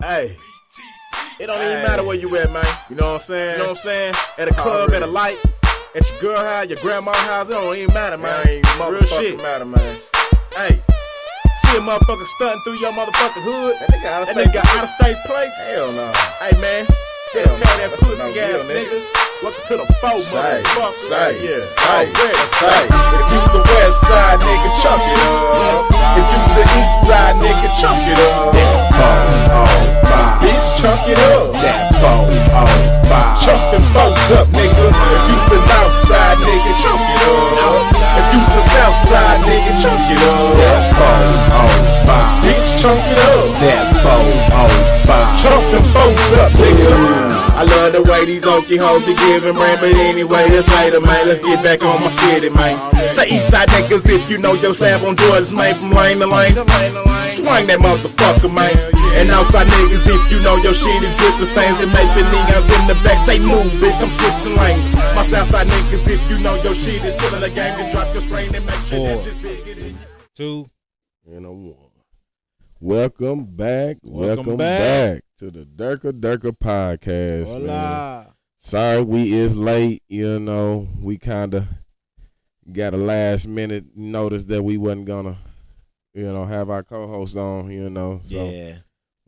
Hey, it don't even matter where you at, man. You know what I'm saying? You know what I'm saying? At a club, at a light, at your girl house, your grandma's house, it don't even matter, man. Real shit. Matter, man. Hey, see a motherfucker stunting through your motherfucking hood. That nigga got out of state place. Hell no. Hey, man. Tell that pussy ass nigga. Welcome to the folk, motherfucker. If you the west side, nigga, chunk it up. If you the east side, nigga, chunk it up. Bitch, chunk it up. Chunk them folks up, nigga. If you the north side, nigga, chunk it up. If you the south side, nigga, chunk it up. Bitch, chunk it up. Chunk them folks up, nigga. I love the way these okie hoes be giving brand, but anyway, it's later, man. Let's get back on my city, man. Say Eastside niggas if you know your slab on Jordans, man, from lane to lane. Swing that motherfucker, man. And outside niggas if you know your shit is just the stains that make the niggas in the back say move, bitch, I'm switching lanes. My Southside niggas if you know your shit is still in the game, then drop your strain and make sure that just bigger than 2 and a 1. Welcome back to the Durka podcast, Hola. man. Sorry we is late, you know. We kind of got a last minute notice that we wasn't gonna, you know, have our co-host on, you know. So yeah.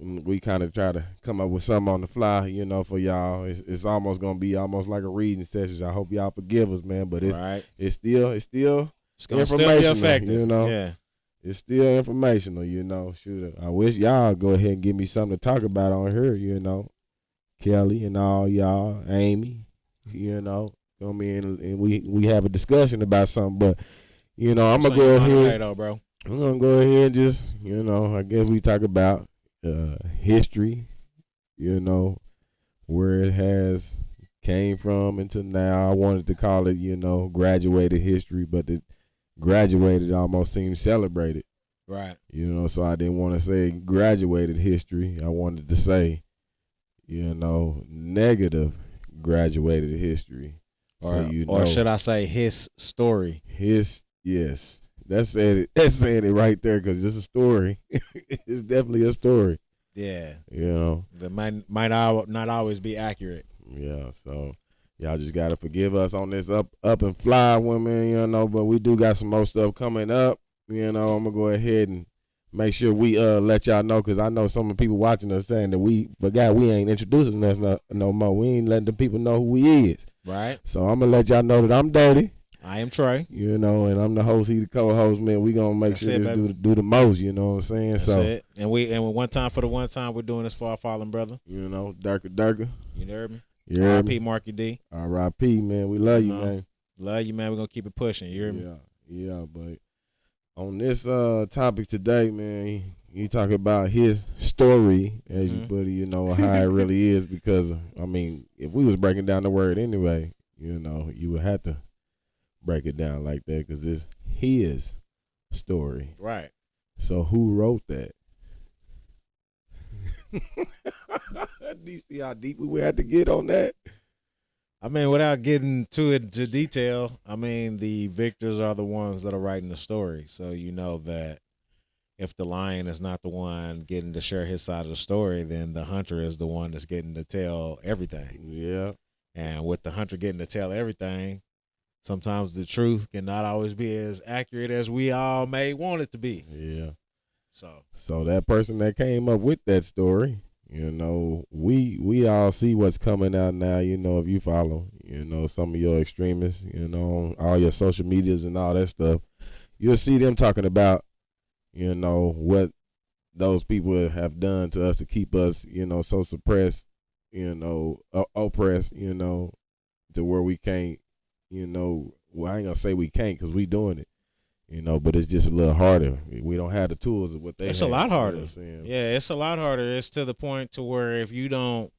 We kind of try to come up with something on the fly, you know, for y'all. It's almost gonna be almost like a reading session. I hope y'all forgive us, man. But it's still It's gonna still be informational, effective, you know. Yeah. It's still informational, you know. Shoot, I wish y'all go ahead and give me something to talk about on here, you know. Kelly and all y'all, Amy, you know, come in and we have a discussion about something. But you know, I'm gonna go ahead. Bro. I'm gonna go ahead and just, you know, I guess we talk about history, you know, where it has came from until now. I wanted to call it, you know, graduated history, but the graduated almost seems celebrated. Right. You know, so I didn't want to say graduated history. I wanted to say, you know, negative graduated history. Or should I say his story? Yes. That's saying it right there, because it's a story. It's definitely a story. Yeah. You know. That might not always be accurate. Yeah, so y'all just gotta forgive us on this up and fly women, you know, but we do got some more stuff coming up. You know, I'm gonna go ahead and make sure we let y'all know, because I know some of the people watching us saying that we forgot we ain't introducing us no more. We ain't letting the people know who we is. Right. So I'm gonna let y'all know that I'm Dirty. I am Trey. You know, and I'm the host, he's the co-host, man. We gonna make sure this do the most, you know what I'm saying? That's it. And one time we're doing this for our fallen brother. You know, Durka. You heard me? Yeah. R.I.P. Marky D. R.I.P. man. We love you, man. Love you, man. We're gonna keep it pushing. You hear me? Yeah, but on this topic today, man, you talk about his story, as you put it, you know, how it really is, because I mean, if we was breaking down the word anyway, you know, you would have to break it down like that, because it's his story. Right. So who wrote that? Do you see how deep we had to get on that? I mean, without getting to detail, I mean, the victors are the ones that are writing the story. So you know that if the lion is not the one getting to share his side of the story, then the hunter is the one that's getting to tell everything. Yeah. And with the hunter getting to tell everything, sometimes the truth cannot always be as accurate as we all may want it to be. Yeah. So that person that came up with that story, you know, we all see what's coming out now, you know, if you follow, you know, some of your extremists, you know, all your social medias and all that stuff, you'll see them talking about, you know, what those people have done to us to keep us, you know, so suppressed, you know, oppressed, you know, to where we can't, you know, well, I ain't gonna say we can't, because we doing it, you know, but it's just a little harder. We don't have the tools of what they have. It's a lot harder. You know yeah, it's a lot harder. It's to the point to where if you don't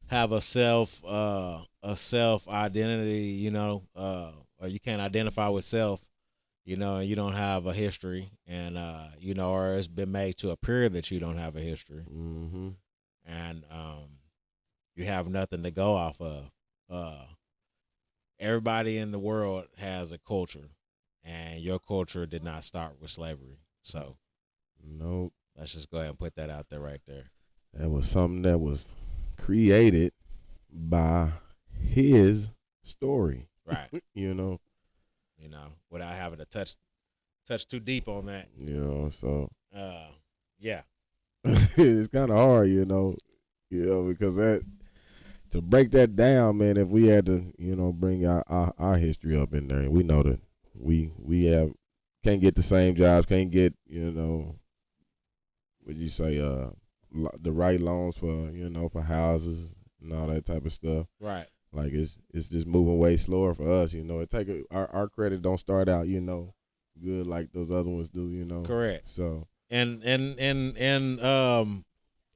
have a self identity, you know, or you can't identify with self, you know, and you don't have a history, and you know, or it's been made to appear that you don't have a history, and you have nothing to go off of. Everybody in the world has a culture, and your culture did not start with slavery. So, nope. Let's just go ahead and put that out there right there. That was something that was created by his story. Right. You know. Without having to touch too deep on that. So yeah. it's kind of hard, because that to break that down, man. If we had to, bring our history up in there, we know that we can't get the same jobs, can't get, would you say, the right loans for, for houses and all that type of stuff. Right. Like it's just moving way slower for us, our credit don't start out, good like those other ones do, Correct. So and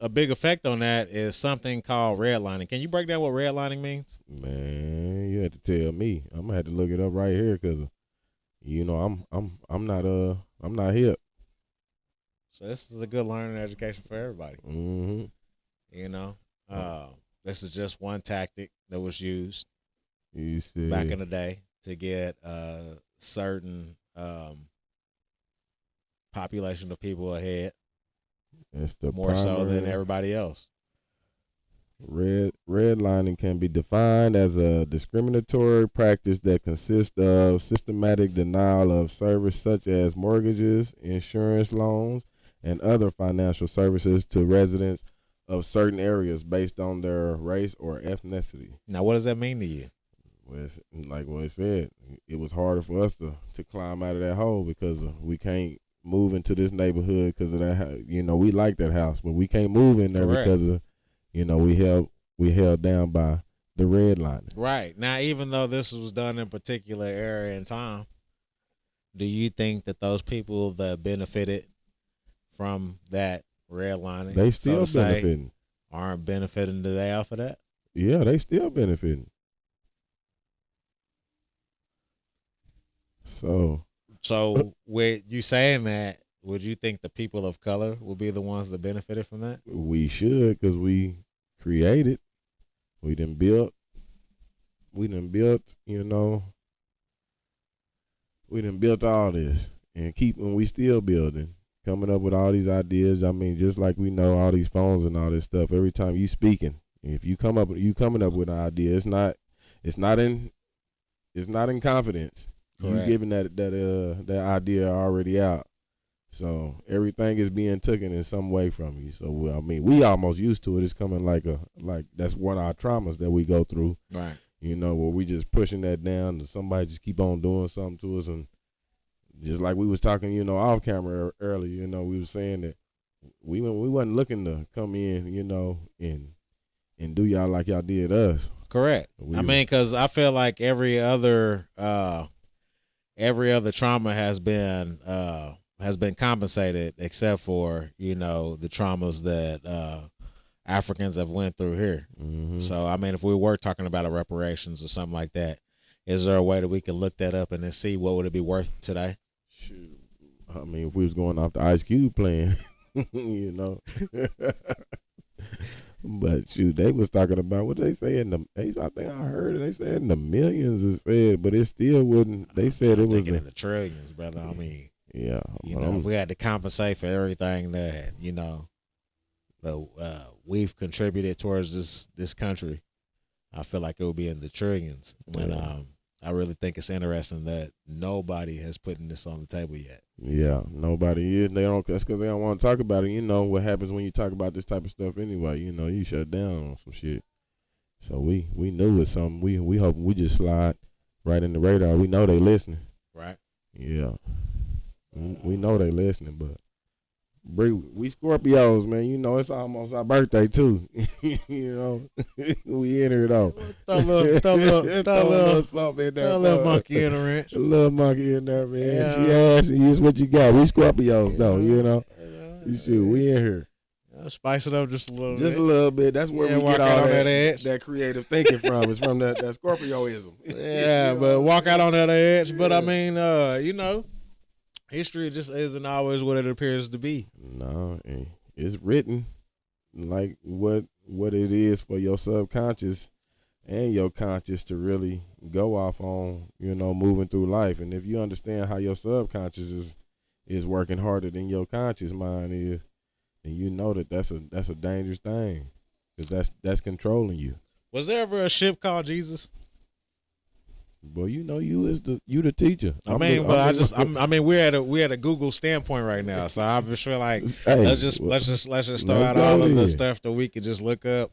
a big effect on that is something called redlining. Can you break down what redlining means? Man, you had to tell me. I'm gonna have to look it up right here because, I'm not hip. So this is a good learning education for everybody. Mm-hmm. This is just one tactic that was used You see, back in the day to get certain population of people ahead, it's the more so than primary- everybody else. Redlining can be defined as a discriminatory practice that consists of systematic denial of service such as mortgages, insurance loans, and other financial services to residents of certain areas based on their race or ethnicity. Now, what does that mean to you? Well, it's like what it said, it was harder for us to climb out of that hole because we can't move into this neighborhood because of that. We like that house, but we can't move in there Correct. because of, we held down by the redlining. Right. Now, even though this was done in a particular area and time, do you think that those people that benefited from that redlining, They still so to say, benefiting. aren't benefiting today off of that? Yeah, they still benefiting. So with you saying that, would you think the people of color will be the ones that benefited from that? we should, because we created, we done built, we done built all this and we still building, coming up with all these ideas. I mean, just like we know all these phones and all this stuff, every time you speaking, if you coming up with an idea, it's not in confidence. Correct. You giving that idea already out. So everything is being taken in some way from you. So we almost used to it. It's coming like that's one of our traumas that we go through. Right. Where we just pushing that down and somebody just keep on doing something to us. And just like we was talking, off camera earlier, we was saying that we wasn't looking to come in, and do y'all like y'all did us. Correct. Because I feel like every other trauma has been compensated except for the traumas that Africans have went through here. Mm-hmm. So if we were talking about a reparations or something like that, is there a way that we can look that up and then see what would it be worth today? Shoot. If we was going off the Ice Cube plan, But shoot, they was talking about what they say I think I heard it. They said in the millions. It said, but it still wouldn't. They said it was in the trillions, brother. Yeah, if we had to compensate for everything that we've contributed towards this country, I feel like it would be in the trillions. And I really think it's interesting that nobody has put this on the table yet. Yeah, nobody is. They don't. That's because they don't want to talk about it. What happens when you talk about this type of stuff anyway. You shut down on some shit. So we knew it's something. We hope we just slide right in the radar. We know they listening. Right. Yeah. We know they listening, but we Scorpios, man. It's almost our birthday too. We in here though. Throw a little something in there. Throw a little monkey in a wrench. A little monkey in there, man. Yeah. She asking you what you got. We Scorpios though, Shoot, we in here. Spice it up just a little bit. Just a little bit. That's where we walk get out all on that edge. that creative thinking from. It's from that Scorpioism. Yeah, but walk out on that edge. But history just isn't always what it appears to be. No, it's written like what it is for your subconscious and your conscious to really go off on, moving through life. And if you understand how your subconscious is working harder than your conscious mind is, and you know that's a dangerous thing, because that's controlling you. Was there ever a ship called Jesus? Well, you know, you the teacher. I mean, we're at a Google standpoint right now, so I just feel like Hey, let's just throw out go all of the ahead. stuff that we could just look up,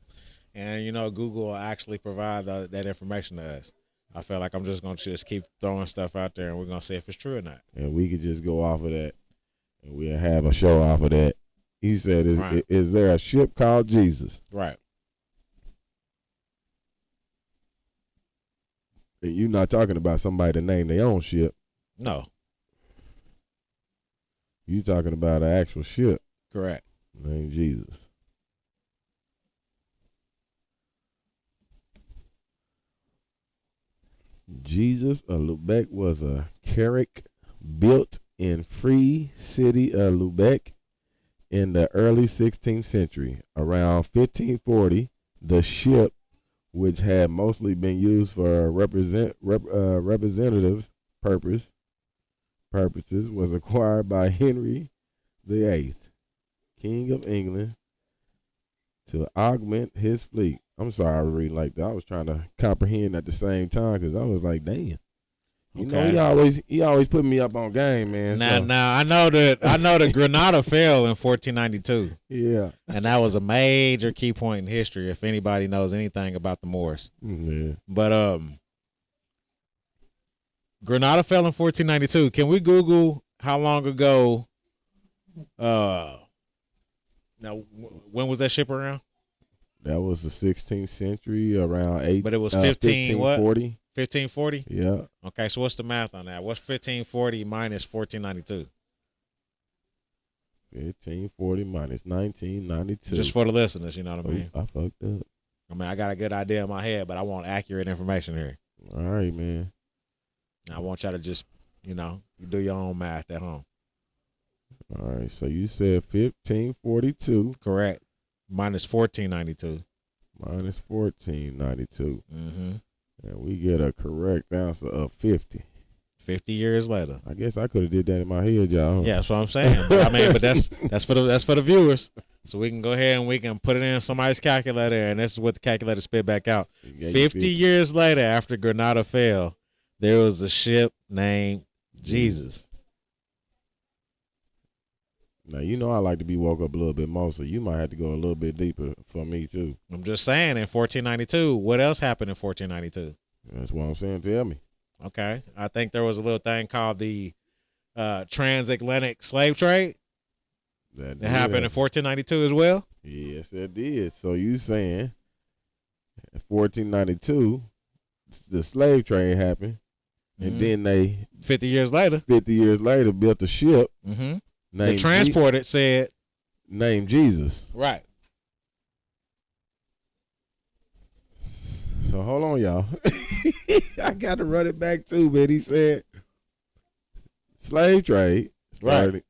and Google will actually provide that information to us. I feel like I'm just gonna just keep throwing stuff out there, and we're gonna see if it's true or not. And we could just go off of that, and we'll have a show off of that. He said, Right. Is there a ship called Jesus? Right. And you're not talking about somebody that named their own ship. No. You talking about an actual ship Correct. named Jesus. Jesus of Lubeck was a carrack built in free city of Lubeck in the early 16th century. Around 1540, the ship, which had mostly been used for representative purposes, was acquired by Henry VIII, King of England, to augment his fleet. I'm sorry I read like that. I was trying to comprehend at the same time because I was like, damn. You know, he always put me up on game, man. Now I know that Granada fell in 1492. Yeah. And that was a major key point in history if anybody knows anything about the Moors. Yeah. But Granada fell in 1492. Can we Google how long ago when was that ship around? That was the 16th century, around 8. But it was 1540. 1540? Yeah. Okay, so what's the math on that? What's 1540 minus 1492? 1540 minus 1992. Just for the listeners, you know what I mean? I fucked up. I mean, I got a good idea in my head, but I want accurate information here. All right, man. I want y'all to just, you do your own math at home. All right, so you said 1542. Correct. Minus 1492. Minus 1492. Mm-hmm. And we get a correct answer of 50. 50 years later. I guess I could have did that in my head, y'all. Yeah, that's what I'm saying. But that's for the viewers. So we can go ahead and we can put it in somebody's calculator, and this is what the calculator spit back out. 50 years later, after Granada fell, there was a ship named Jesus. Now, I like to be woke up a little bit more, so you might have to go a little bit deeper for me, too. I'm just saying, in 1492, what else happened in 1492? That's what I'm saying. Tell me. Okay. I think there was a little thing called the transatlantic slave trade. That happened in 1492 as well? Yes, it did. So you saying in 1492, the slave trade happened, and then they 50 years later built a ship. Mm-hmm. The transporter said named Jesus. Right. So hold on, y'all. I got to run it back too, man. He said slave trade started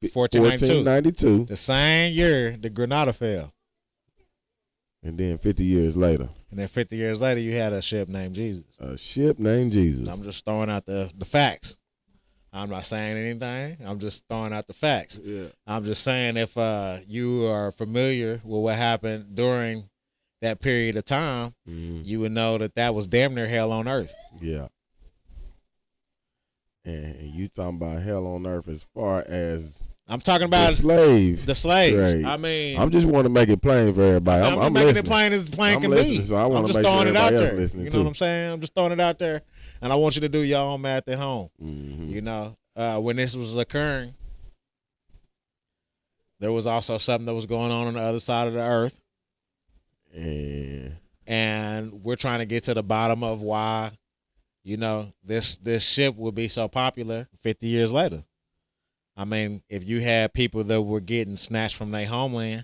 1492. The same year the Granada fell. And then 50 years later. And then 50 years later, you had a ship named Jesus. A ship named Jesus. I'm just throwing out the facts. I'm not saying anything. I'm just throwing out the facts. Yeah. I'm just saying if you are familiar with what happened during that period of time, you would know that was damn near hell on earth. Yeah. And you talking about hell on earth as far as I'm talking about the slaves. Right. I mean, I'm just want to make it plain for everybody. I'm making it plain as plain can be. So I want to just make throwing sure it out everybody there. else listening You know too. what I'm saying? I'm just throwing it out there, and I want you to do your own math at home. Mm-hmm. When this was occurring, there was also something that was going on the other side of the earth, and we're trying to get to the bottom of why, this ship would be so popular 50 years later. I mean, if you had people that were getting snatched from their homeland,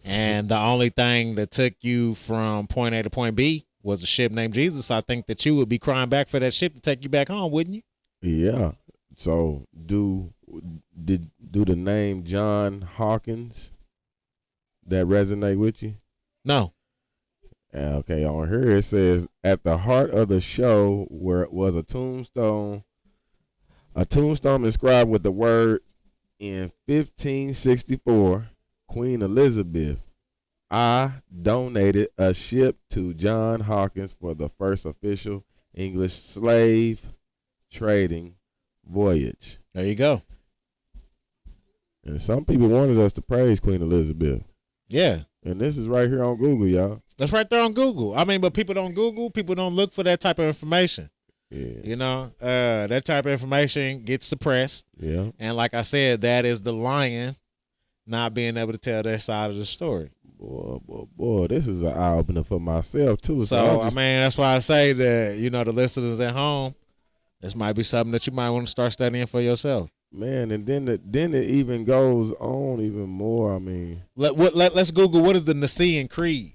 and the only thing that took you from point A to point B was a ship named Jesus, I think that you would be crying back for that ship to take you back home, wouldn't you? Yeah. So do the name John Hawkins that resonate with you? No. Okay, on here it says at the heart of the show where it was a tombstone inscribed with the word In 1564, Queen Elizabeth I donated a ship to John Hawkins for the first official English slave trading voyage. There you go. And some people wanted us to praise Queen Elizabeth. Yeah. And this is right here on Google, y'all. That's right there on Google. I mean, but people don't Google. People don't look for that type of information. Yeah. You know, that type of information gets suppressed. Yeah. And like I said, that is the lion not being able to tell their side of the story. Boy, this is an eye opener for myself too. So I mean, that's why I say that, you know, the listeners at home, this might be something that you might want to start studying for yourself. Man, and then it even goes on even more. I mean, let's Google what is the Nicene Creed.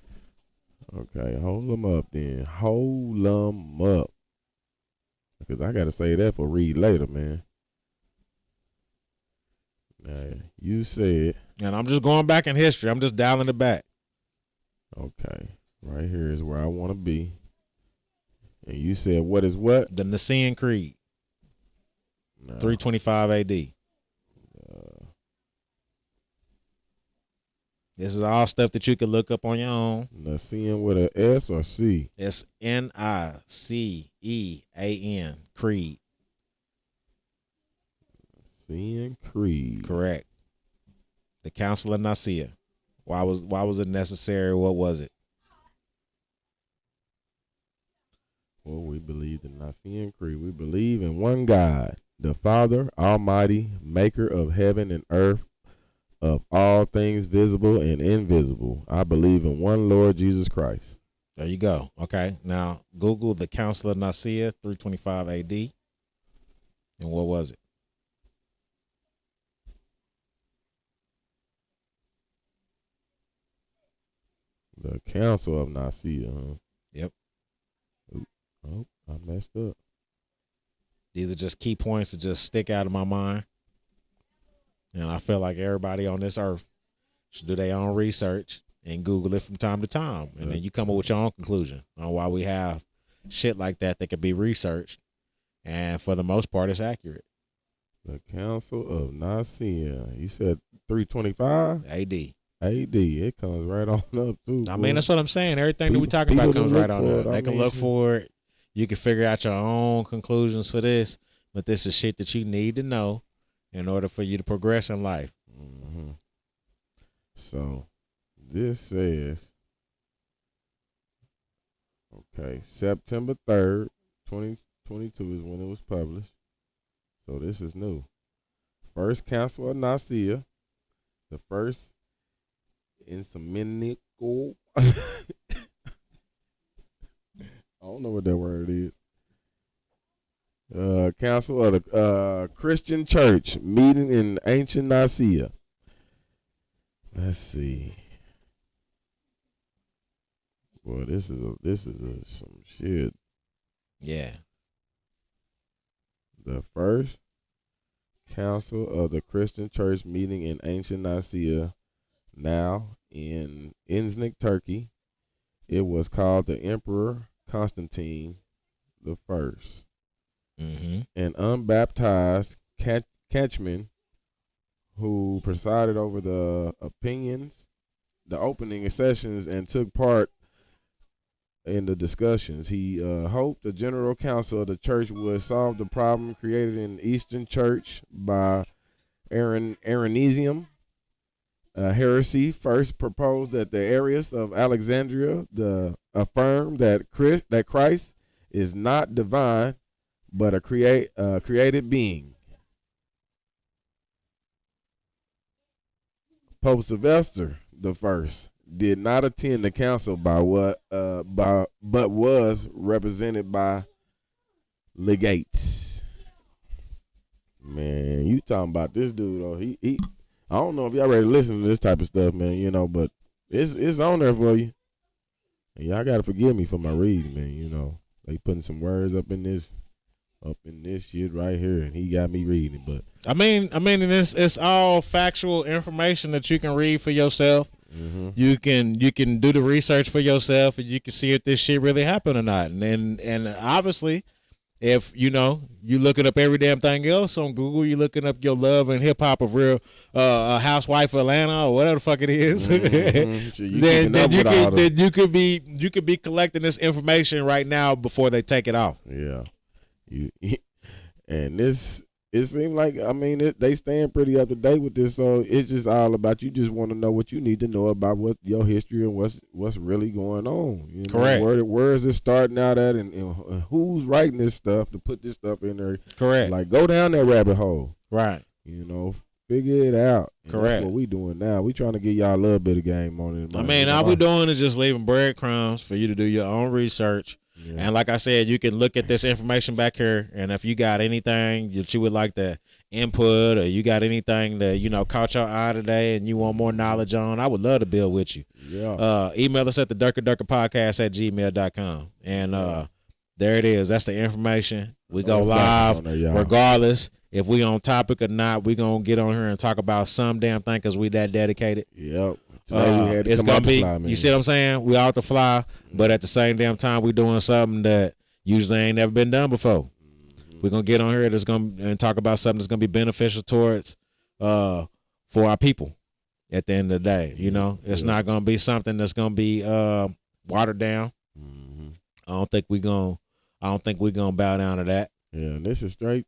Okay, hold them up then. Hold them up, because I gotta say that for read later, man. Now, you said, and I'm just going back in history. I'm just dialing it back. Okay, right here is where I want to be. And you said, what is what? The Nicene Creed. No. 325 AD. This is all stuff that you can look up on your own. Nicene with an S or C? It's Nicean. Creed. Nicene Creed. Correct. The Council of Nicaea. Why was it necessary? What was it? Well, we believe in Nicene Creed. We believe in one God, the Father, Almighty, maker of heaven and earth, of all things visible and invisible. I believe in one Lord Jesus Christ. There you go. Okay. Now, Google the Council of Nicaea, 325 AD. And what was it? The Council of Nicaea. Yep. Oh, I messed up. These are just key points that just stick out of my mind. And I feel like everybody on this earth should do their own research and Google it from time to time. And then you come up with your own conclusion on why we have shit like that that can be researched. And for the most part, it's accurate. The Council of Nicaea. You said 325? AD. AD. It comes right on up, too. I mean, that's what I'm saying. Everything that we're talking about comes right on up. They can look for it. You can figure out your own conclusions for this. But this is shit that you need to know in order for you to progress in life. Mm-hmm. So, this says, okay, September 3rd, 2022 is when it was published. So, this is new. First Council of Nicaea, the first ecumenical. I don't know what that word is. Council of the Christian Church meeting in ancient Nicaea. Let's see. Boy, this is some shit. Yeah. The first Council of the Christian Church meeting in ancient Nicaea, now in Iznik, Turkey. It was called the Emperor Constantine the First. Mm-hmm. An unbaptized catchman who presided over the opening sessions, and took part in the discussions. He hoped the General Council of the Church would solve the problem created in the Eastern Church by Arianism. Heresy first proposed that the Arius of Alexandria affirmed that Christ is not divine, but a created being. Pope Sylvester I did not attend the council but was represented by legates. Man, you talking about this dude though? He I don't know if y'all ready to listen to this type of stuff, man. You know, but it's on there for you. And y'all gotta forgive me for my reading, man. You know, they putting some words up in this shit right here, and he got me reading. But I mean, and it's all factual information that you can read for yourself. mm-hmm. You can do the research for yourself, and you can see if this shit really happened or not. And obviously, If you looking up every damn thing else on Google, you looking up your love and hip hop of real housewife of Atlanta or whatever the fuck it is. So then you could be collecting this information right now before they take it off. Yeah, and this. It seems like, I mean, they staying pretty up to date with this, so it's just all about you just want to know what you need to know about what your history and what's really going on. You know, correct. Where is it starting out at, and who's writing this stuff to put this stuff in there? Correct. Like, go down that rabbit hole. Right. Figure it out. And correct. That's what we doing now. We trying to get y'all a little bit of game on it. I mean, all we doing is just leaving breadcrumbs for you to do your own research. Yeah. And like I said, you can look at this information back here, and if you got anything that you would like to input, or you got anything that caught your eye today and you want more knowledge on, I would love to build with you. Yeah. Email us at the durkadurkapodcast@gmail.com. And there it is. That's the information. We go live regardless if we on topic or not. We gonna get on here and talk about some damn thing because we that dedicated. Yep. It's gonna be. You see what I'm saying? We out to fly, but at the same damn time, we doing something that usually ain't never been done before. We're gonna get on here and talk about something that's gonna be beneficial towards for our people. At the end of the day, it's not gonna be something that's gonna be watered down. I don't think we're gonna bow down to that. Yeah, and this is straight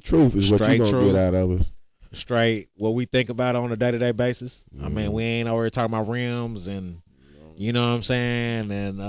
truth is what you gonna get out of us. Straight what we think about on a day-to-day basis. I mean, we ain't already talking about rims and you know what I'm saying, and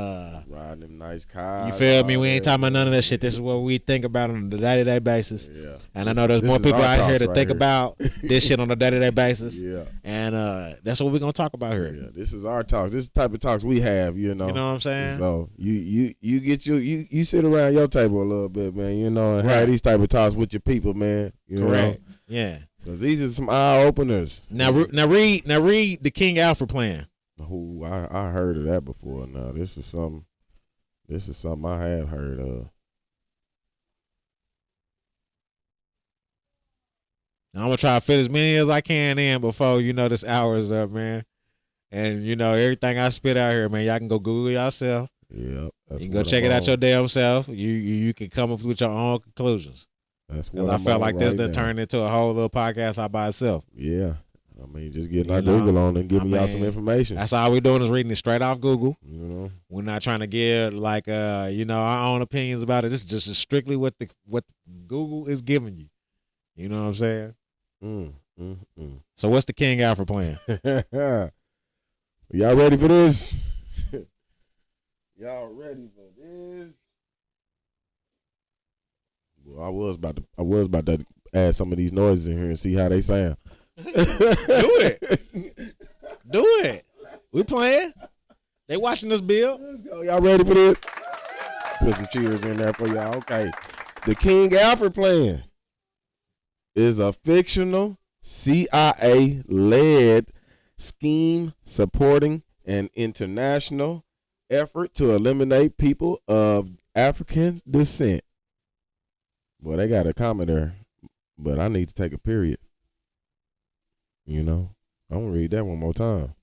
riding them nice cars. You feel me? We ain't talking about none of that shit. This is what we think about on a day-to-day basis. Yeah. And I know there's more people out here to think about this shit on a day-to-day basis. Yeah. And that's what we're gonna talk about here. Yeah, this is our talk. This is the type of talks we have, You know what I'm saying? So you get you sit around your table a little bit, man, and have these type of talks with your people, man. Correct. Yeah. Because these are some eye openers. Now read the King Alfred plan. Who I heard of that before. Now this is something I have heard of. I'm gonna try to fit as many as I can in before this hour is up, man. And everything I spit out here, man, y'all can go Google yourself. Yeah, you can go check it out your damn self. You can come up with your own conclusions. That's what I felt like this done turned into a whole little podcast all by itself. Yeah. I mean, just getting our Google on and giving y'all some information. That's all we're doing is reading it straight off Google. We're not trying to give our own opinions about it. This is just strictly what Google is giving you. You know what I'm saying? So what's the King Alfred plan? Y'all ready for this? Y'all ready for this? Well, I was about to add some of these noises in here and see how they sound. Do it. We playing. They watching us build. Let's go. Y'all ready for this? Put some cheers in there for y'all. Okay. The King Alfred plan is a fictional CIA-led scheme supporting an international effort to eliminate people of African descent. Well, they got a comma there, but I need to take a period. I'm going to read that one more time.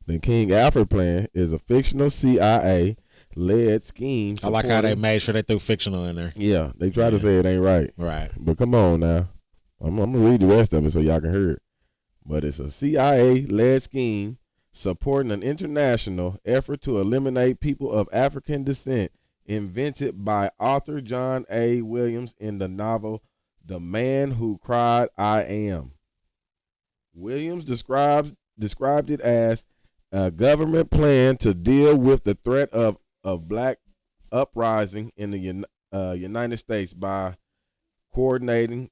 The King Alfred plan is a fictional CIA-led scheme. I like how they made sure they threw fictional in there. Yeah, they try to say it ain't right. Right. But come on now. I'm going to read the rest of it so y'all can hear it. But it's a CIA-led scheme supporting an international effort to eliminate people of African descent invented by author John A. Williams in the novel The Man Who Cried I Am. Williams described it as a government plan to deal with the threat of black uprising in the United States by cordoning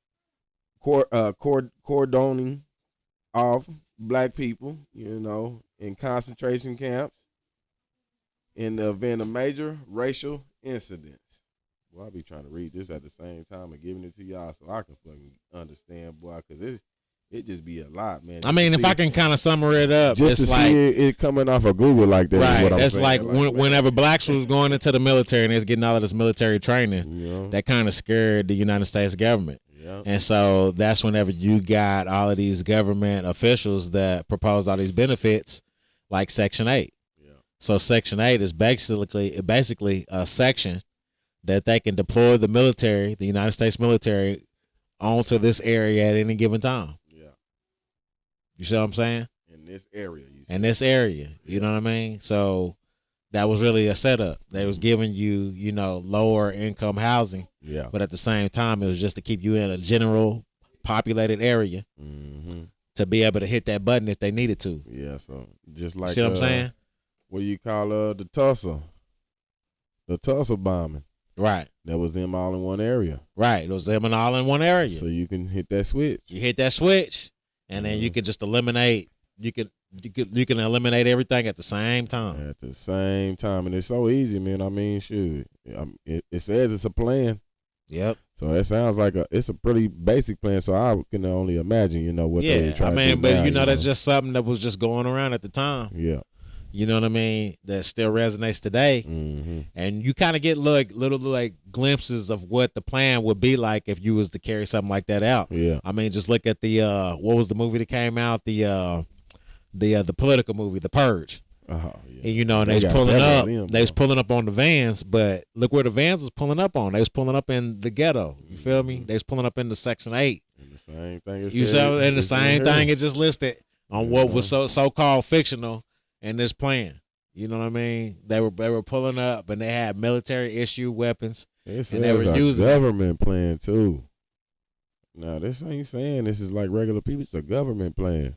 off black people, in concentration camps in the event of major racial incidents. Well, I'll be trying to read this at the same time and giving it to y'all so I can fucking understand, boy, because it just be a lot, man. I mean, if I can kind of sum it up, just it's to like see it coming off of Google like that. Right. Is what I'm it's saying. like whenever blacks was going into the military and they was getting all of this military training, that kind of scared the United States government. Yeah. And so that's whenever you got all of these government officials that propose all these benefits, like Section 8. Yeah. So Section 8 is basically a section that they can deploy the military, the United States military, onto this area at any given time. Yeah. You see what I'm saying? In this area. In this area, you know what I mean? So that was really a setup. They was giving you, you know, lower income housing. Yeah. But at the same time, it was just to keep you in a general populated area to be able to hit that button if they needed to. Yeah. So just like, you see what I'm saying? What do you call the Tulsa bombing? Right. That was them all in one area. Right. It was them and all in one area. So you can hit that switch. You hit that switch, and then you can just eliminate. You can eliminate everything at the same time. At the same time, and it's so easy, man. I mean, shoot, it says it's a plan. Yep. So that sounds like it's a pretty basic plan. So I can only imagine, you know, what they were trying to do. but now, you know, that's just something that was just going around at the time. Yeah. You know what I mean? That still resonates today. And you kind of get little like glimpses of what the plan would be like if you was to carry something like that out. Yeah. I mean, just look at the what was the movie that came out? The political movie, The Purge. Yeah. And you know, and they was pulling up on the vans, but look where the vans was pulling up on. They was pulling up in the ghetto. You feel me? They was pulling up in the Section 8. And the same thing. You saw, and the same thing it just listed on what was so called fictional in this plan. You know what I mean? They were pulling up, and they had military issue weapons, and they were using government plan too. Now this ain't saying this is like regular people. It's a government plan.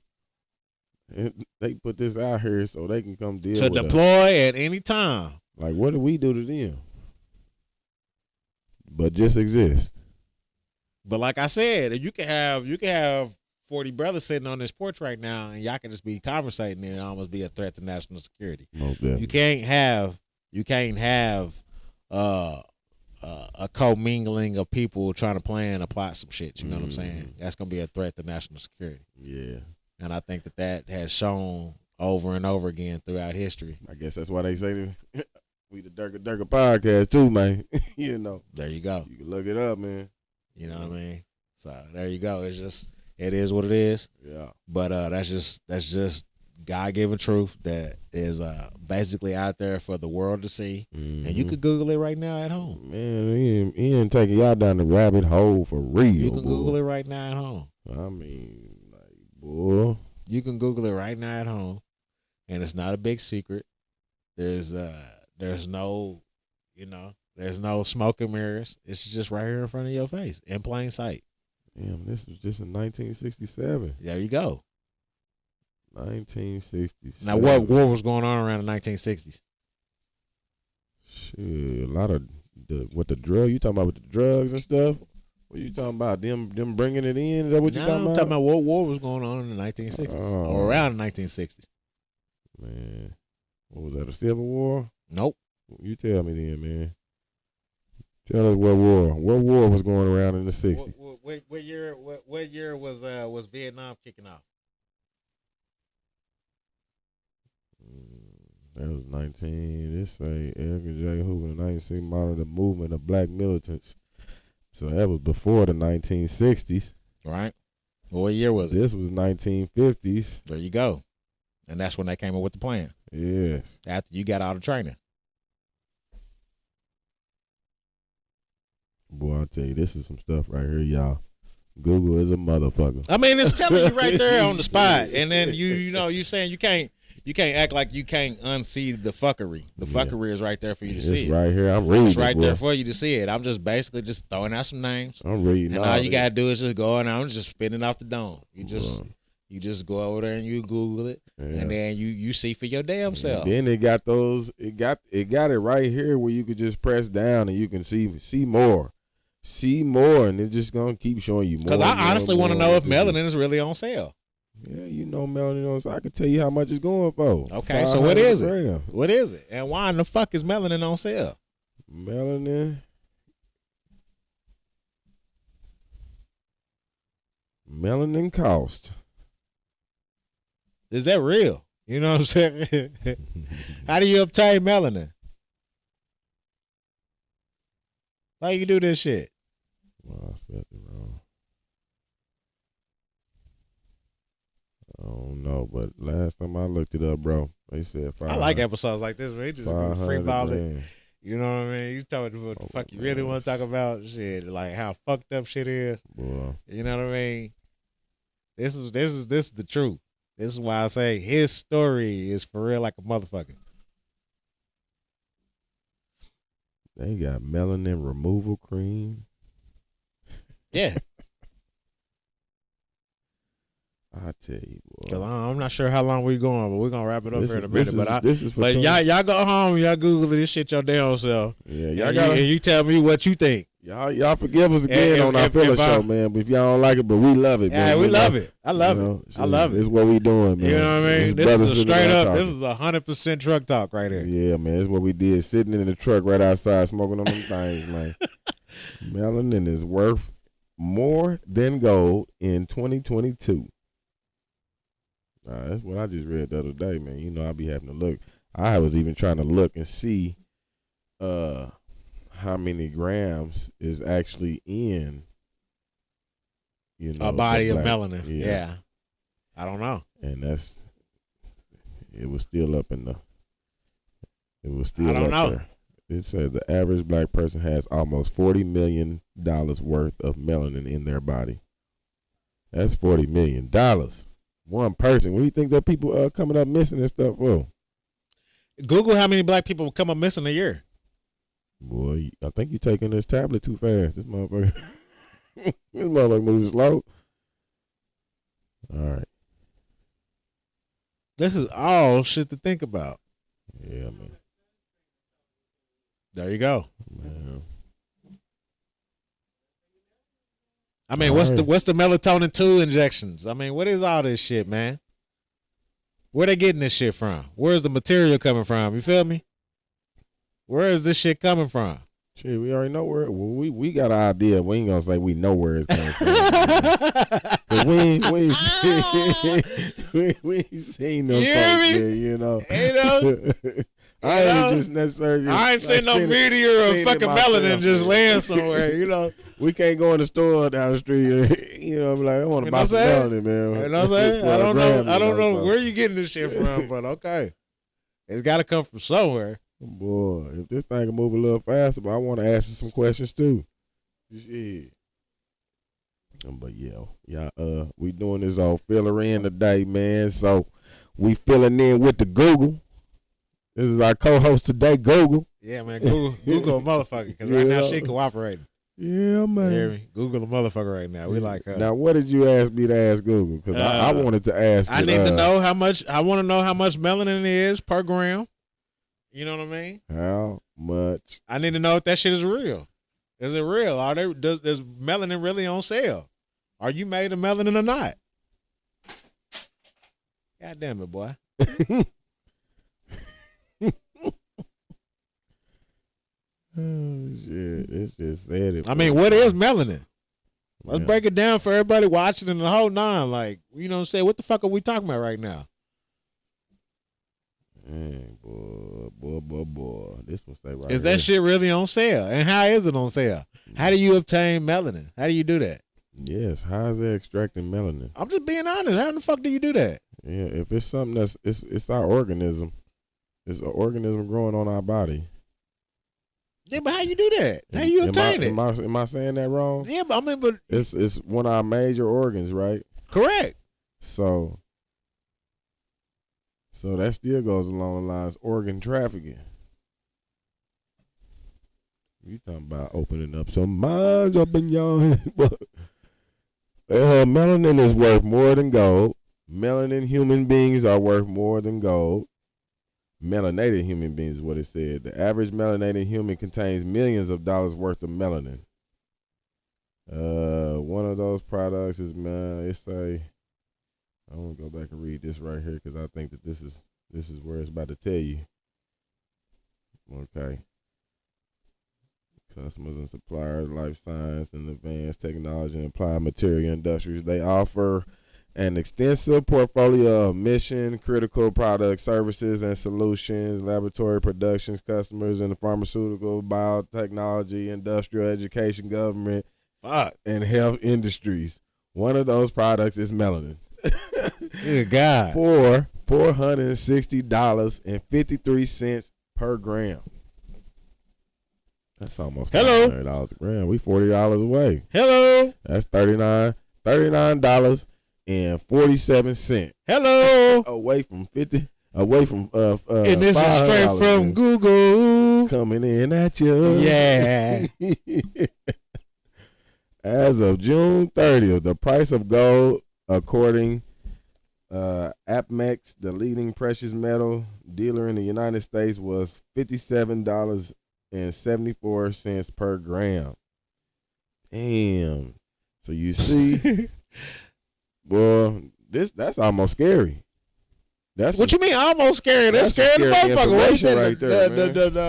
And they put this out here so they can come deal to with deploy at any time. Like, what do we do to them? But just exist. But like I said, you can have 40 brothers sitting on this porch right now, and y'all can just be conversating and almost be a threat to national security. You can't have a commingling of people trying to plan and plot some shit. You know what I'm saying? That's gonna be a threat to national security. Yeah. And I think that has shown over and over again throughout history. I guess that's why they say we the Durka podcast too, man. You know. There you go. You can look it up, man. You know what I mean? So there you go. It is what it is. Yeah. But that's just God-given truth that is basically out there for the world to see. And you could Google it right now at home. Man, he ain't taking y'all down the rabbit hole for real. You can Google it right now at home. I mean, boy. You can Google it right now at home, and it's not a big secret. There's no, there's no smoke and mirrors. It's just right here in front of your face, in plain sight. Damn, this was just in 1967. There you go. 1967. Now, what war was going on around the 1960s? Shit, a lot of the drug. You talking about with the drugs and stuff? What you talking about? Them bringing it in? Is that what you talking about? I'm talking about what war was going on in the 1960s or around the 1960s. Man, what was that? A civil war? Nope. You tell me then, man. Tell us what war was going around in the 60s. What year was Vietnam kicking off? That was 19. This say Edgar J. Hoover, 1960 model, the movement of black militants. So that was before the 1960s. Right. Well, what year was it? This was 1950s. There you go. And that's when they came up with the plan. Yes. After you got out of training. Boy, I tell you, this is some stuff right here, y'all. Google is a motherfucker. I mean, it's telling you right there on the spot. And then you saying you can't act like you can't unsee the fuckery. The fuckery is right there for you to see. It's right here. I'm reading. It's right there for you to see it. I'm just basically just throwing out some names. I'm reading. And all you gotta do is just go and I'm just spitting off the dome. You just go over there and you Google it, and then you see for your damn self. Then it got those. It got it right here where you could just press down and you can see more. See more, and it's just gonna keep showing you more. Because I honestly want to know if melanin is really on sale. Yeah, you know melanin on sale. I can tell you how much it's going for. Okay, so what is it? What is it? And why in the fuck is melanin on sale? Melanin cost. Is that real? You know what I'm saying? How do you obtain melanin? How you do this shit? Well, I spelled it wrong. I don't know, but last time I looked it up, bro, they said 500. I like episodes like this where they just freeball it. You know what I mean? You talking what the fuck you really want to talk about? Shit, like how fucked up shit is. Boy. You know what I mean? This is the truth. This is why I say his story is for real like a motherfucker. They got melanin removal cream. Yeah. I tell you, boy. Cause I'm not sure how long we going, but we're gonna wrap it up here in a minute. This is for but y'all go home, y'all Google this shit your damn self. Yeah, and you tell me what you think. Y'all forgive us again on our filler show, man. But if y'all don't like it, but we love it, man. Yeah, we love it. I love it. I love it. It's what we doing, man. You know what I mean? This is a straight up. This is 100% truck talk right here. Yeah, man. It's what we did. Sitting in the truck right outside, smoking on them things, man. Melanin is worth more than gold in 2022. That's what I just read the other day, man. You know, I be having to look. I was even trying to look and see how many grams is actually in, you know, a body of melanin. Yeah. I don't know. And it was still up in the, it was still I don't know. there. It said the average black person has almost $40 million worth of melanin in their body. That's $40 million. One person. What do you think that people coming up missing and stuff for? Google how many black people come up missing a year. Boy, I think you taking this tablet too fast. This motherfucker, this motherfucker moves slow. All right. This is all shit to think about. Yeah, man. There you go. Man. I mean, what's the melatonin 2 injections? I mean, what is all this shit, man? Where they getting this shit from? Where's the material coming from? You feel me? Where is this shit coming from? Shit, we already know where. Well, we got an idea. We ain't gonna say we know where it's coming from. Cause we ain't seen no folks there, you know. I ain't just necessarily. I ain't seen no meteor of fucking melanin just laying somewhere, you know. We can't go in the store down the street, you know. I'm like, I want to buy some melanin, man. You know what I'm saying? I don't know where you getting this shit from, but okay, it's got to come from somewhere. Boy, if this thing can move a little faster, but I want to ask you some questions too. Shit. But yeah, we doing this all filler in today, man. So we filling in with the Google. This is our co-host today, Google. Yeah, man, Google a motherfucker, because right now she cooperating. Yeah, man. You hear me? Google a motherfucker right now. We like her. Now, what did you ask me to ask Google? Because I wanted to ask. I need to know how much. I want to know how much melanin is per gram. You know what I mean? How much? I need to know if that shit is real. Is it real? Does melanin really on sale? Are you made of melanin or not? God damn it, boy. Oh shit! It's just said it. I mean, what is melanin? Let's break it down for everybody watching in the whole nine. Like, you know what I'm saying? What the fuck are we talking about right now? Hey, boy. This one say right Is that shit really on sale? And how is it on sale? How do you obtain melanin? How do you do that? Yes, how is it extracting melanin? I'm just being honest. How in the fuck do you do that? Yeah, if it's something that's it's our organism. It's an organism growing on our body. Yeah, but how you do that? How you obtain it? Am I saying that wrong? Yeah, but I mean, but it's one of our major organs, right? Correct. So that still goes along the lines organ trafficking. You talking about opening up some minds up in your head. Melanin is worth more than gold. Melanin human beings are worth more than gold. Melanated human beings is what it said. The average melanated human contains millions of dollars worth of melanin. One of those products is, man, it's I want to go back and read this right here because I think that this is where it's about to tell you. Okay. Customers and suppliers, life science and advanced technology and applied material industries. They offer an extensive portfolio of mission critical products, services, and solutions, laboratory productions, customers in the pharmaceutical, biotechnology, industrial, education, government, and health industries. One of those products is melanin. Good God. For $460.53 per gram. That's almost Hello. $500 a gram. We $40 away. Hello. That's $39.47. Hello. Away from 50. Away from And this is straight $500, from man. Google. Coming in at you. Yeah. As of June 30th, the price of gold, according APMEX, the leading precious metal dealer in the United States, was $57.74 per gram. Damn. So you see, boy, that's almost scary. That's What you mean almost scary? That's some scaring the scary motherfucker. Where you think information right there,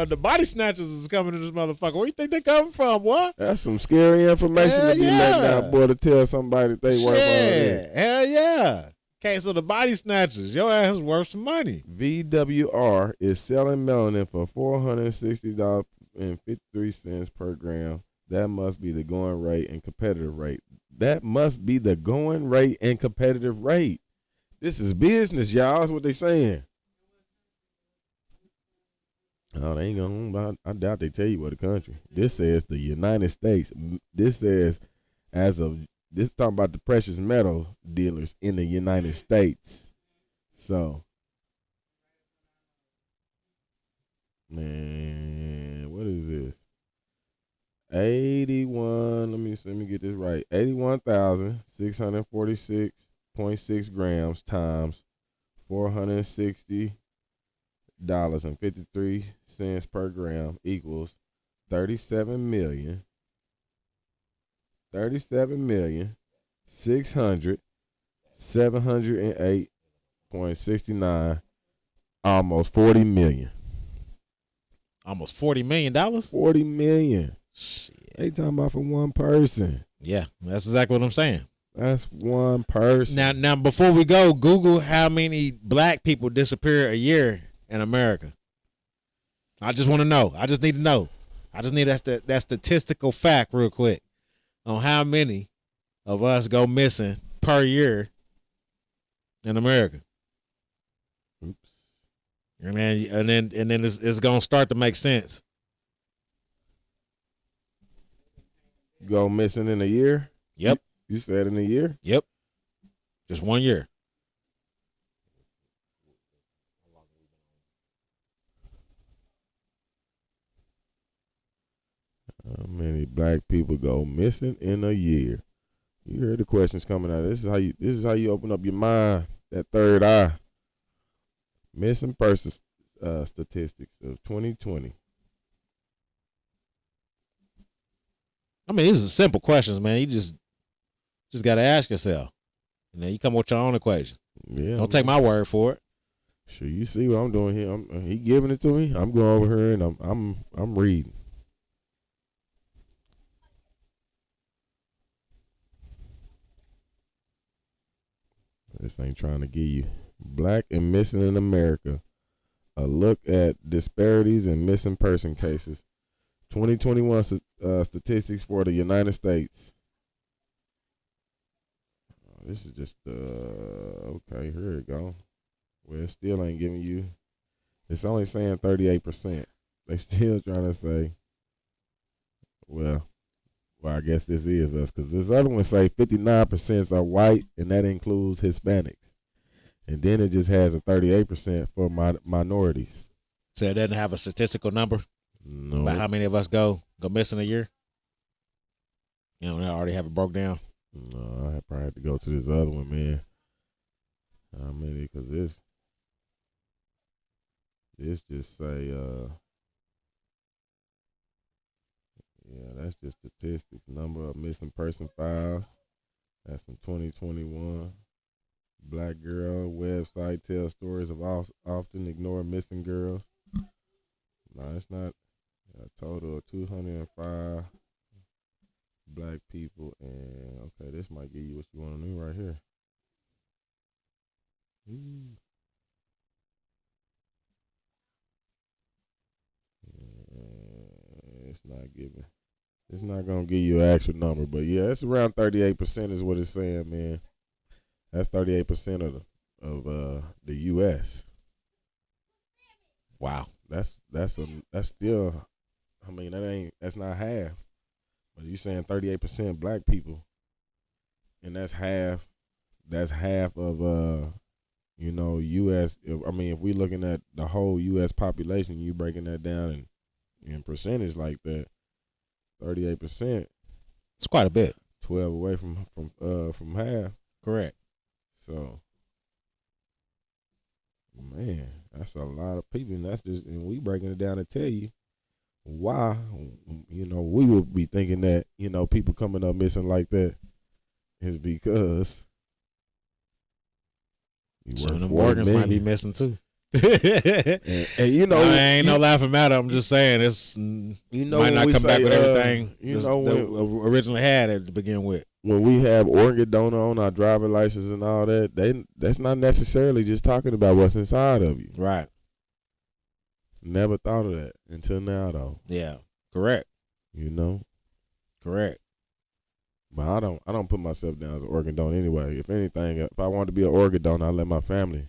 the body snatchers is coming to this motherfucker? Where you think they coming from, boy? That's some scary information Hell to be letting out, boy, to tell somebody that they worth all this. Hell yeah. Okay, so the body snatchers, your ass is worth some money. VWR is selling melanin for $460.53 per gram. That must be the going rate and competitive rate. That must be the going rate and competitive rate. This is business, y'all. That's what they saying. Oh, they ain't gonna. I doubt they tell you what the country. This says the United States. This says as of this talking about the precious metal dealers in the United States. So, man, what is this? 81. Let me get this right. 81,646.6 grams times $460.53 per gram equals 37,600,708.69, almost 40 million. Almost $40 million? 40 million. Shit. They talking about for one person. Yeah, that's exactly what I'm saying. That's one person. Now, before we go, Google how many black people disappear a year in America. I just want to know. I just need to know. I just need that statistical fact real quick on how many of us go missing per year in America. Oops. And then it's gonna start to make sense. Go missing in a year? Yep. You said in a year? Yep. Just 1 year. How many black people go missing in a year? You heard the questions coming out. This is how you open up your mind, that third eye. Missing persons statistics of 2020. I mean, these are simple questions, man. You just got to ask yourself. And then you come up with your own equation. Yeah. Don't take my word for it. Sure, you see what I'm doing here. He giving it to me. I'm going over here and I'm reading. This ain't trying to give you black and missing in America. A look at disparities in missing person cases. 2021 statistics for the United States. This is just okay. Here it go. Well, it still ain't giving you. It's only saying 38%. They still trying to say. Well, I guess this is us because this other one say 59% are white, and that includes Hispanics, and then it just has a 38% for minorities. So it doesn't have a statistical number No. about how many of us go missing a year. You know, they already have it broke down. No, I probably have to go to this other one, man. How many? Because this just say, yeah, that's just statistics. Number of missing person files. That's in 2021. Black girl website tells stories of often ignored missing girls. No, it's not. A total of 205 black people, and okay, this might give you what you want to know right here. It's not giving. It's not gonna give you an actual number, but yeah, it's around 38% is what it's saying, man. That's 38% of the U.S. Wow. That's still I mean, that's not half. But you saying 38% black people, and that's half. That's half of U.S. I mean, if we looking at the whole U.S. population, you breaking that down in percentage like that, 38%. It's quite a bit. 12 away from half. Correct. So, man, that's a lot of people, and we breaking it down to tell you why, we would be thinking that, people coming up missing like that is because some of them organs might be missing too. and I ain't no laughing matter. I'm just saying it's might not come back with everything that originally had it to begin with. When we have organ donor on our driver license and all that, that's not necessarily just talking about what's inside of you. Right. Never thought of that until now, though. Yeah. Correct. Correct. But I don't put myself down as an organ donor anyway. If anything, if I wanted to be an organ donor, I let my family,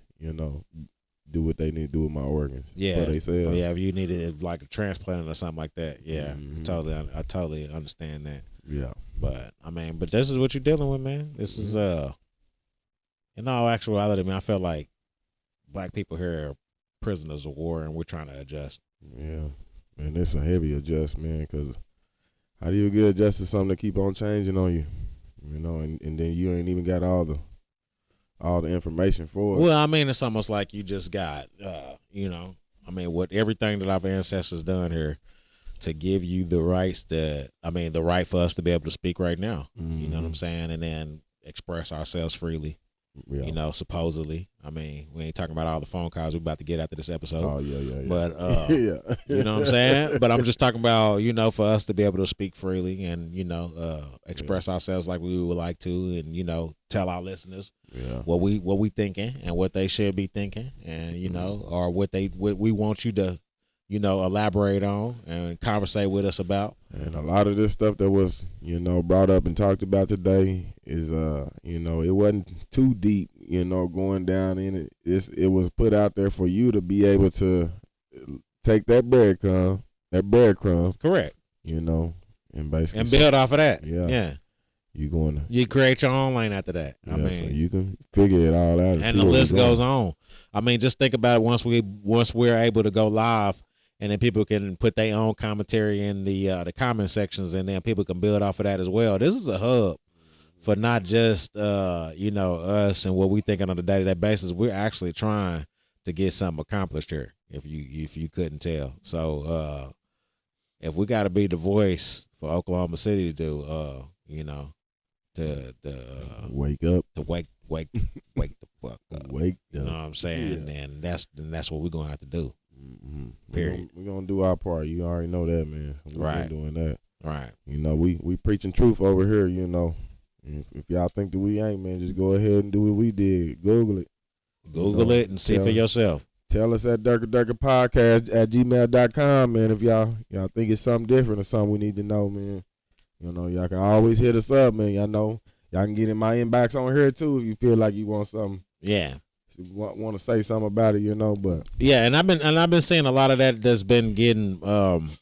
do what they need to do with my organs. Yeah. For themselves. Yeah. If you needed like a transplant or something like that, yeah, I totally understand that. Yeah. But but this is what you're dealing with, man. This is in all actuality, man, I feel like black people here are prisoners of war, and we're trying to adjust. Yeah, and it's a heavy adjustment because how do you get adjusted to something that keep on changing on you, and then you ain't even got all the information for it. Well, it's almost like you just got, what everything that our ancestors done here to give you the rights the right for us to be able to speak right now. Mm-hmm. You know what I'm saying? And then express ourselves freely. Yeah. Supposedly. We ain't talking about all the phone calls we're about to get after this episode. Oh, yeah. But, you know what I'm saying? But I'm just talking about, for us to be able to speak freely and, express ourselves like we would like to and, tell our listeners what we thinking and what they should be thinking and, or what we want you to, elaborate on and conversate with us about. And a lot of this stuff that was, brought up and talked about today is, it wasn't too deep, going down in it. It was put out there for you to be able to take that breadcrumb. Correct. And basically. And build off of that. Yeah. You create your own lane after that. So you can figure it all out. And the list goes on. Just think about it once we're able to go live. And then people can put their own commentary in the comment sections, and then people can build off of that as well. This is a hub for not just us and what we thinking on a day-to-day basis. We're actually trying to get something accomplished here. If you couldn't tell, so if we got to be the voice for Oklahoma City to wake up, to wake the fuck up, wake up. You know what I'm saying? Yeah. And that's what we're gonna have to do. Mm-hmm. Period. We're gonna do our part. You already know that, man. We're doing that. Right. We preaching truth over here. If y'all think that we ain't, man, just go ahead and do what we did. Google it. Google it and see for yourself. Tell us at durkadurkapodcast@gmail.com, man. If y'all think it's something different or something we need to know, man. Y'all can always hit us up, man. Y'all can get in my inbox on here too if you feel like you want something. Yeah. Want to say something about it, but yeah, and I've been seeing a lot of that's been getting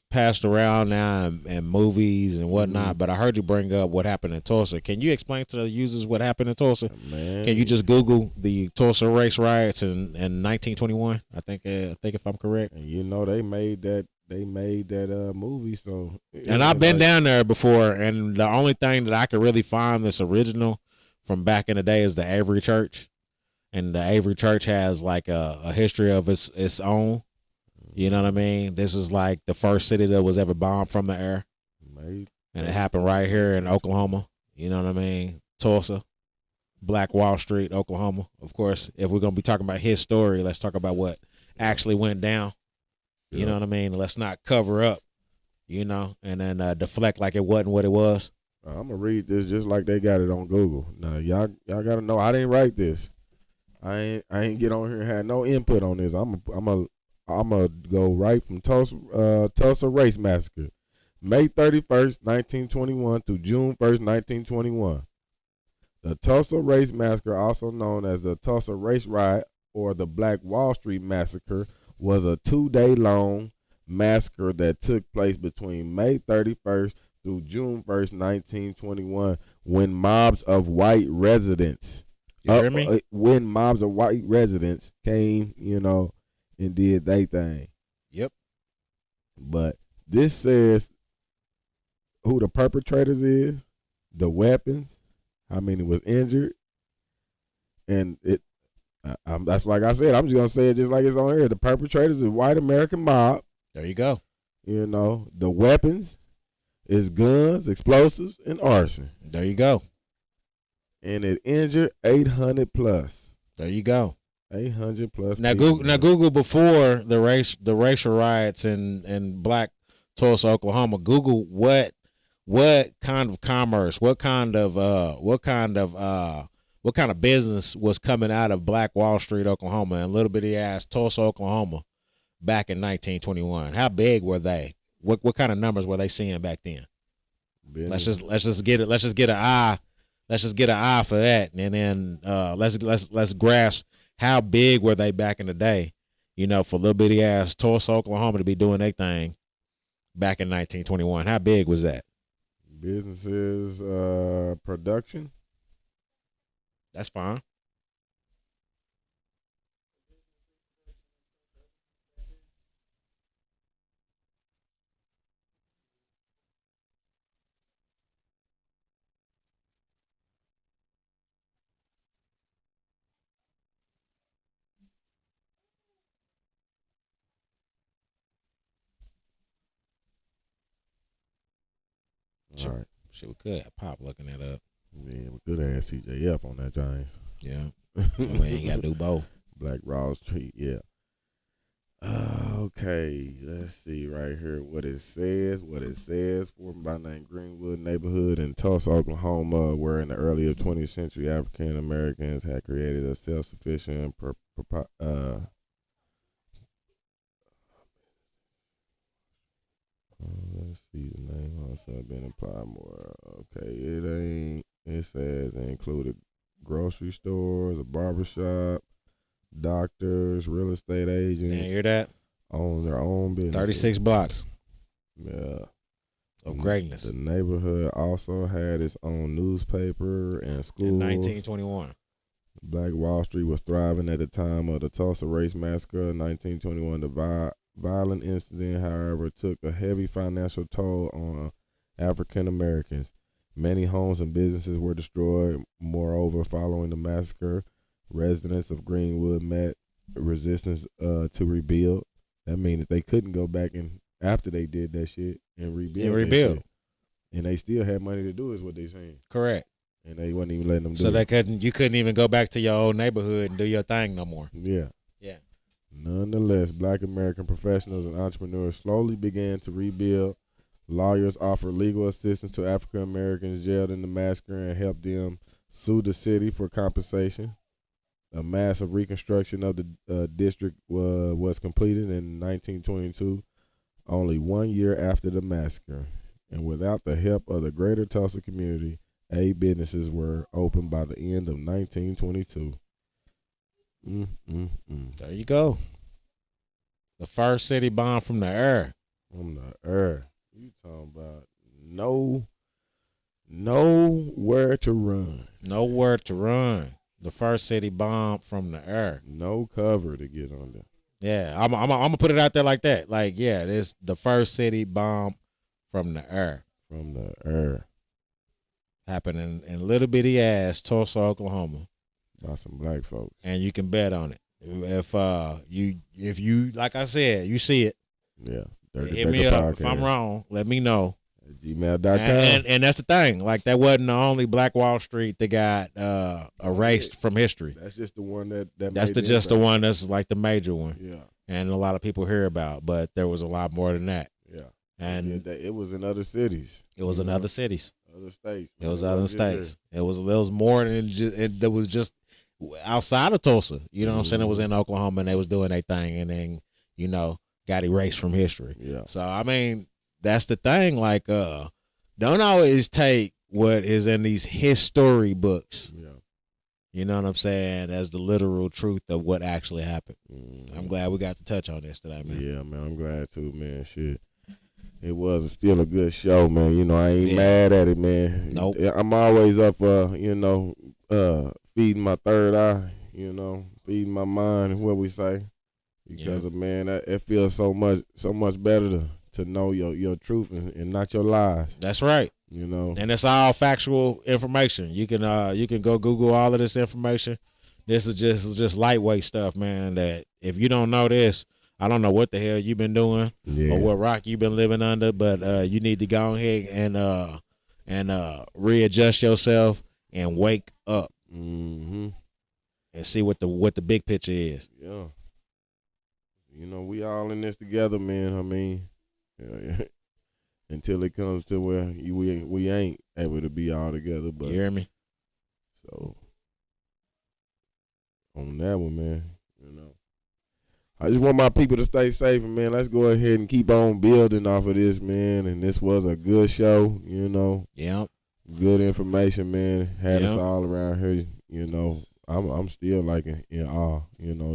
passed around now in movies and whatnot. Mm-hmm. But I heard you bring up what happened in Tulsa. Can you explain to the users what happened in Tulsa? Man. Can you just Google the Tulsa race riots in 1921? I think if I'm correct. And they made that movie. So and I've been down there before, and the only thing that I could really find that's original from back in the day is the Avery Church. And the Avery Church has like a history of its own. You know what I mean? This is like the first city that was ever bombed from the air. And it happened right here in Oklahoma. You know what I mean? Tulsa, Black Wall Street, Oklahoma. Of course, if we're going to be talking about his story, let's talk about what actually went down. Yeah. You know what I mean? Let's not cover up, and then deflect like it wasn't what it was. I'm going to read this just like they got it on Google. Now, y'all got to know I didn't write this. I ain't get on here and had no input on this. I'm a go right from Tulsa Race Massacre, May 31st, 1921 through June 1st, 1921. The Tulsa Race Massacre, also known as the Tulsa Race Riot or the Black Wall Street Massacre, was a 2-day long massacre that took place between May 31st through June 1st, 1921, when mobs of white residents, when mobs of white residents came, and did their thing. Yep. But this says who the perpetrators is, the weapons, how many was injured, and that's like I said. I'm just gonna say it just like it's on here. The perpetrators is white American mob. There you go. The weapons is guns, explosives, and arson. There you go. And it injured 800 plus. There you go. 800 plus. Now people. Google before the racial riots in Black Tulsa, Oklahoma. Google what kind of commerce, what kind of business was coming out of Black Wall Street, Oklahoma, and little bitty ass Tulsa, Oklahoma, back in 1921. How big were they? What kind of numbers were they seeing back then? Business. Let's just get an eye for that, and then let's grasp how big were they back in the day. For little bitty ass Tulsa, Oklahoma, to be doing their thing back in 1921. How big was that? Businesses, production. That's fine. All right. Shit, we could have Pop looking that up. Yeah, we could have CJF on that giant. Yeah. We ain't got to do both. Black Wall Street, yeah. Okay, let's see right here what it says. Formed by name Greenwood neighborhood in Tulsa, Oklahoma, where in the early 20th century African Americans had created a self-sufficient let's see, the name also been applied more. Okay, it says it included grocery stores, a barbershop, doctors, real estate agents. Didn't hear that? Own their own business. 36 blocks Yeah. of greatness. The neighborhood also had its own newspaper and schools. In 1921. Black Wall Street was thriving at the time of the Tulsa Race Massacre in 1921. The violent incident, however, took a heavy financial toll on African Americans. Many homes and businesses were destroyed. Moreover, following the massacre, residents of Greenwood met resistance to rebuild. That means that they couldn't go back and after they did that shit and rebuild. And they still had money to do, is what they saying. Correct. And they wasn't even letting them do so it. You couldn't even go back to your old neighborhood and do your thing no more. Yeah. Yeah. Nonetheless, Black American professionals and entrepreneurs slowly began to rebuild. Lawyers offered legal assistance to African Americans jailed in the massacre and helped them sue the city for compensation. A massive reconstruction of the district was completed in 1922, only 1 year after the massacre. And without the help of the greater Tulsa community, 8 businesses were opened by the end of 1922. There you go. The first city bomb from the air. From the air. You talking about nowhere to run. Nowhere to run. The first city bomb from the air. No cover to get under. Yeah, I'm gonna put it out there like that. Like, yeah, this the first city bomb from the air. From the air. Happened in little bitty ass Tulsa, Oklahoma. By some black folks. And you can bet on it. If you like I said, you see it. Yeah. Hit me up. If I'm wrong, let me know. Gmail.com. And that's the thing. Like, that wasn't the only Black Wall Street that got erased from history. That's just the one that that's just the one that's like the major one. Yeah. And a lot of people hear about, but there was a lot more than that. Yeah. And it was in other cities. It was in other cities. Other states. It was other states. It was more than just. There was just outside of Tulsa. You know what I'm saying? It was in Oklahoma, and they was doing their thing, and then got erased from history. Yeah. So I mean, that's the thing. Like, don't always take what is in these history books. Yeah. You know what I'm saying? As the literal truth of what actually happened. Mm-hmm. I'm glad we got to touch on this today, man. Yeah, man, I'm glad too, man. Shit. It was still a good show, man. You know, I ain't Yeah. mad at it, man. Nope. I'm always up for, feeding my third eye, feeding my mind, what we say. Because, man, it feels so much better to know your truth and not your lies. That's right. You know. And it's all factual information. You can go Google all of this information. This is just lightweight stuff, man, that if you don't know this, I don't know what the hell you've been doing or what rock you've been living under, but you need to go ahead and readjust yourself and wake up and see what the big picture is. Yeah. You know, we all in this together, man. I mean, until it comes to where we ain't able to be all together. But you hear me? So on that one, man, I just want my people to stay safe, and man, let's go ahead and keep on building off of this, man. And this was a good show, Yep. Good information, man. Had us all around here, I'm still like in awe,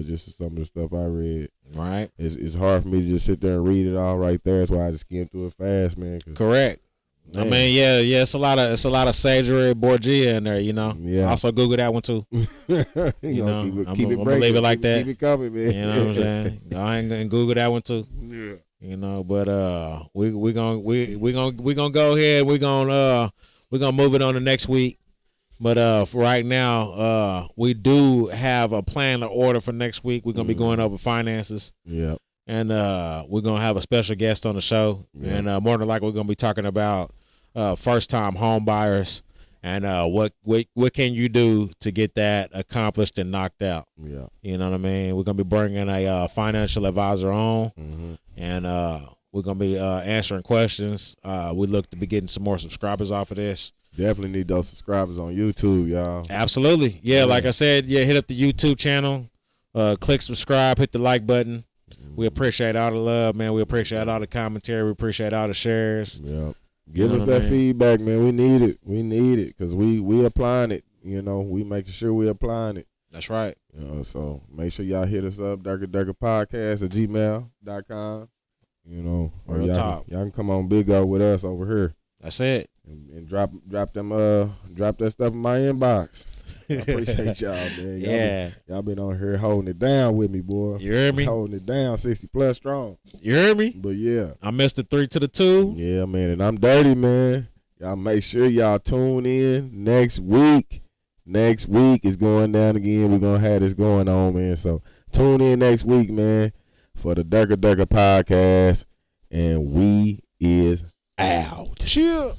just some of the stuff I read. Right. It's hard for me to just sit there and read it all right there. That's why I just skimmed through it fast, man. Correct. Man. I mean, yeah, it's a lot of Sagery Borgia in there, Yeah. Also Google that one too. Keep it I'm gonna leave it like that. Keep it coming, man. You know what I'm saying? I ain't gonna Google that one too. Yeah. But we gonna go ahead. We're gonna move it on to next week. But for right now, we do have a plan to order for next week. We're gonna be going over finances. Yeah. And we're gonna have a special guest on the show. Yeah. And more than likely we're gonna be talking about first time home buyers and what can you do to get that accomplished and knocked out. Yeah. You know what I mean? We're gonna be bringing a financial advisor on, and we're gonna be answering questions. We look to be getting some more subscribers off of this. Definitely need those subscribers on YouTube, y'all. Absolutely. Yeah, like I said, hit up the YouTube channel, click subscribe, hit the like button. We appreciate all the love, man. We appreciate all the commentary. We appreciate all the shares. Yep. Give us that feedback, man. We need it. We need it because we applying it. We making sure we applying it. That's right. So make sure y'all hit us up, durkadurkapodcast@gmail.com. Or y'all can come on Big O with us over here. That's it. And drop that stuff in my inbox. I appreciate y'all, man. Y'all been on here holding it down with me, boy. You hear me? Holding it down, 60+ strong. You hear me? But yeah. I missed the 3 to the 2. Yeah, man. And I'm dirty, man. Y'all make sure y'all tune in next week. Next week is going down again. We're going to have this going on, man. So tune in next week, man, for the Durka Durka podcast. And we is out. Chill.